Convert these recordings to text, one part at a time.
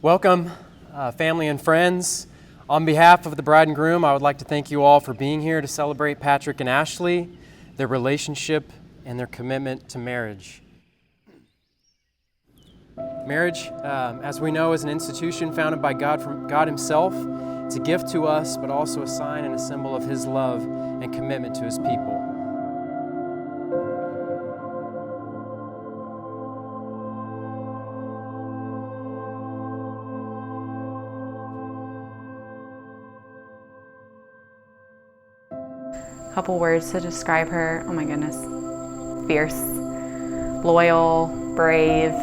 Welcome, family and friends. On behalf of the bride and groom, I would like to thank you all for being here to celebrate Patrick and Ashley, their relationship, and their commitment to marriage. Marriage, as we know, is an institution founded by God from God Himself. It's a gift to us, but also a sign and a symbol of His love and commitment to His people. Couple words to describe her. Oh my goodness. Fierce, loyal, brave,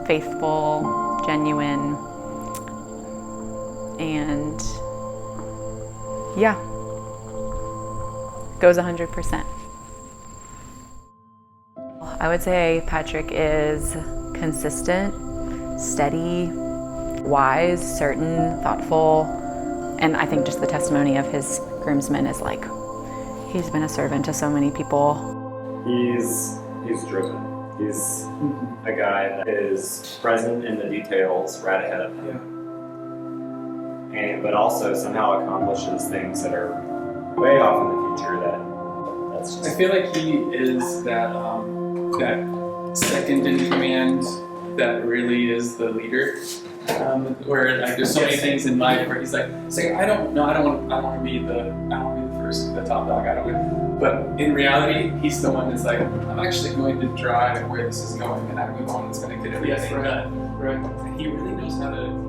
faithful, genuine, and yeah, goes 100%. I would say Patrick is consistent, steady, wise, certain, thoughtful, and I think just the testimony of his groomsmen is like, he's been a servant to so many people. He's driven. He's a guy that is present in the details right ahead of him. Yeah. But also somehow accomplishes things that are way off in the future. That's just... I feel like he is that second in command that really is the leader. Where like there's so many things in life where he's like I don't want to be the first, the top dog. But in reality, he's the one that's like, I'm actually going to drive where this is going, and I'm the one that's going to get everything done. Right. And he really knows how to.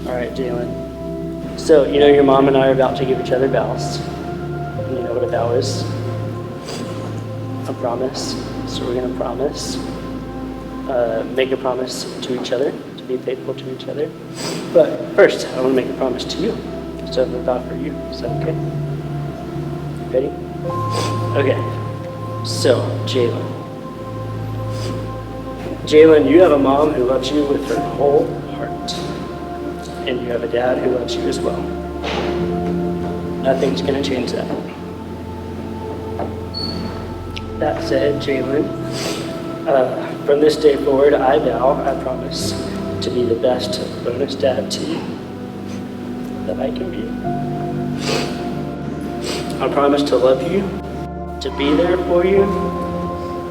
All right, Jalen. So, you know your mom and I are about to give each other vows. And you know what a vow is? A promise. So we're going to promise, make a promise to each other, to be faithful to each other. But first, I want to make a promise to you. So I have a vow for you. Is that okay? Ready? Okay. So, Jalen. Jalen, you have a mom who loves you with her whole heart. And you have a dad who loves you as well. Nothing's going to change that. That said, Jalen, from this day forward, I promise to be the best bonus dad to you that I can be. I promise to love you, to be there for you,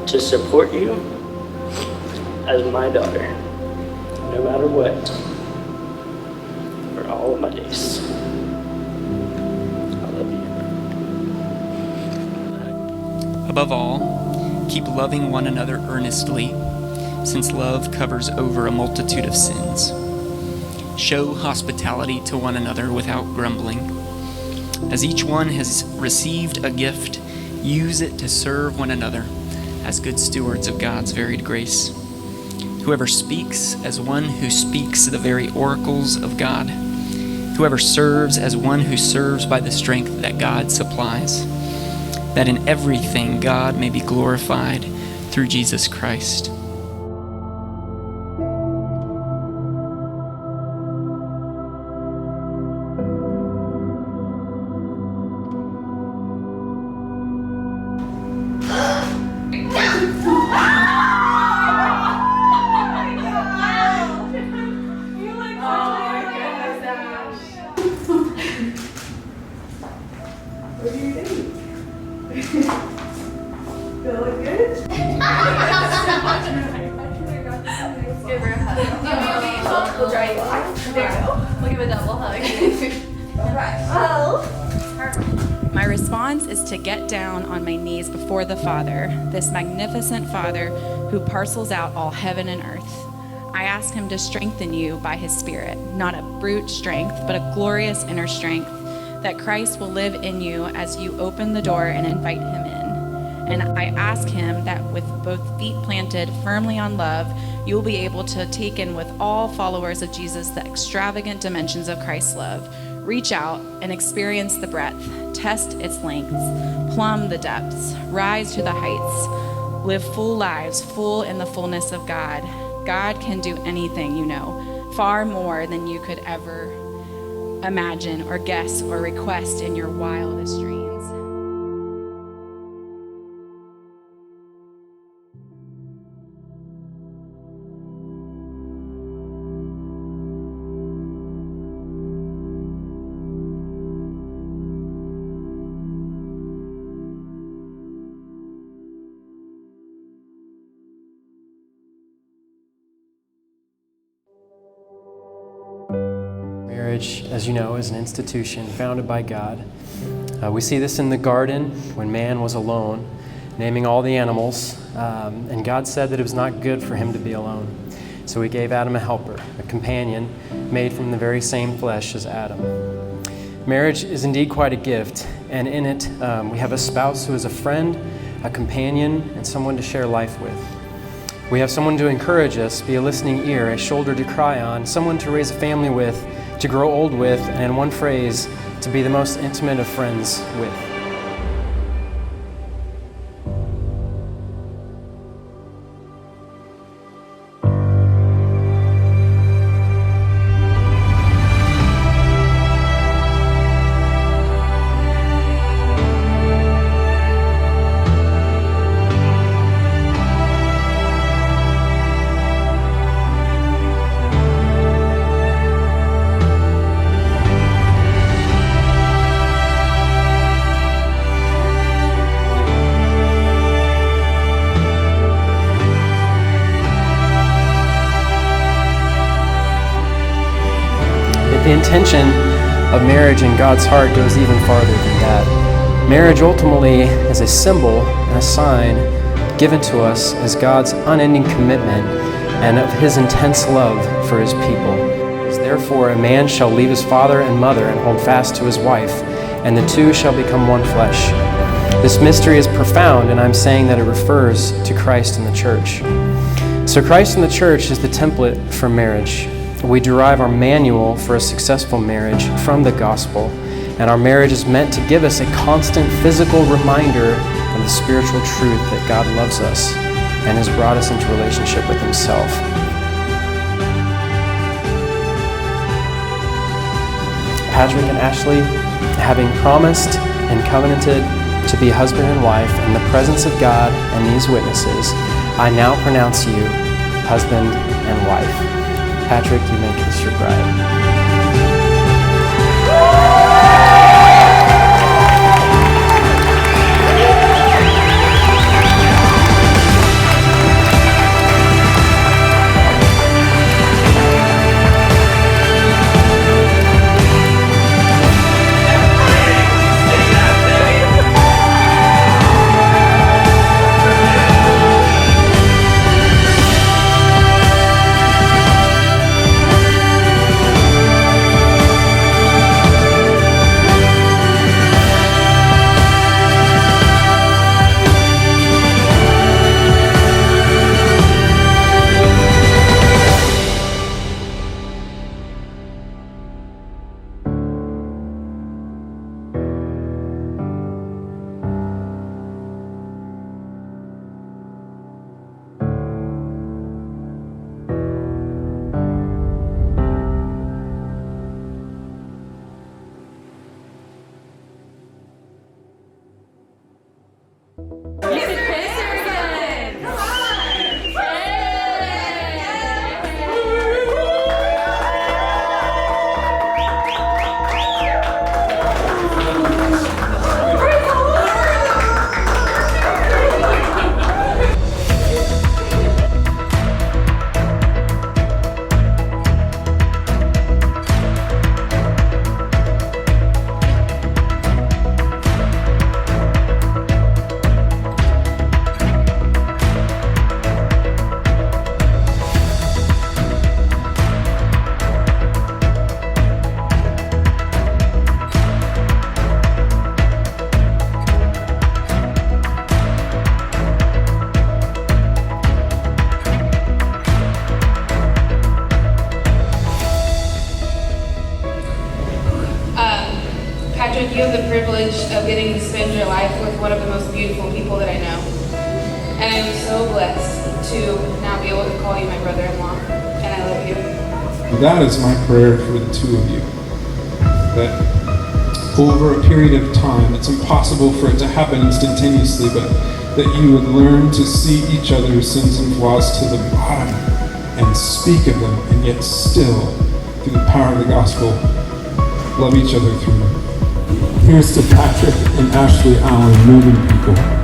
to support you as my daughter, no matter what. All of my days. I love you. Above all, keep loving one another earnestly, since love covers over a multitude of sins. Show hospitality to one another without grumbling. As each one has received a gift, use it to serve one another as good stewards of God's varied grace. Whoever speaks as one who speaks the very oracles of God. Whoever serves as one who serves by the strength that God supplies, that in everything God may be glorified through Jesus Christ. What do you think? Feeling good? Give her a hug. We'll dry you off. There you go. We'll give a double hug. All right. Oh. My response is to get down on my knees before the Father, this magnificent Father who parcels out all heaven and earth. I ask Him to strengthen you by His Spirit, not a brute strength, but a glorious inner strength, that Christ will live in you as you open the door and invite Him in. And I ask Him that with both feet planted firmly on love, you will be able to take in with all followers of Jesus the extravagant dimensions of Christ's love, Reach out and experience the breadth, test its lengths, plumb the depths, rise to the heights, live full lives, full in the fullness of God. God can do anything, you know, far more than you could ever imagine or guess or request in your wildest dreams. Marriage, as you know, is an institution founded by God. We see this in the garden when man was alone, naming all the animals, and God said that it was not good for him to be alone. So he gave Adam a helper, a companion made from the very same flesh as Adam. Marriage is indeed quite a gift, and in it we have a spouse who is a friend, a companion, and someone to share life with. We have someone to encourage us, be a listening ear, a shoulder to cry on, someone to raise a family with, to grow old with, and in one phrase, to be the most intimate of friends with. The intention of marriage in God's heart goes even farther than that. Marriage ultimately is a symbol and a sign given to us as God's unending commitment and of his intense love for his people. Therefore, a man shall leave his father and mother and hold fast to his wife, and the two shall become one flesh. This mystery is profound, and I'm saying that it refers to Christ and the church. So Christ and the church is the template for marriage. We derive our manual for a successful marriage from the gospel, and our marriage is meant to give us a constant physical reminder of the spiritual truth that God loves us and has brought us into relationship with himself. Patrick and Ashley, having promised and covenanted to be husband and wife in the presence of God and these witnesses, I now pronounce you husband and wife. Patrick, you make this your bride. Patrick, you have the privilege of getting to spend your life with one of the most beautiful people that I know. And I'm so blessed to now be able to call you my brother-in-law. And I love you. That is my prayer for the two of you. That over a period of time, it's impossible for it to happen instantaneously, but that you would learn to see each other's sins and flaws to the bottom and speak of them, and yet still, through the power of the gospel, love each other through them. Here's to Patrick and Ashley Allen, moving people.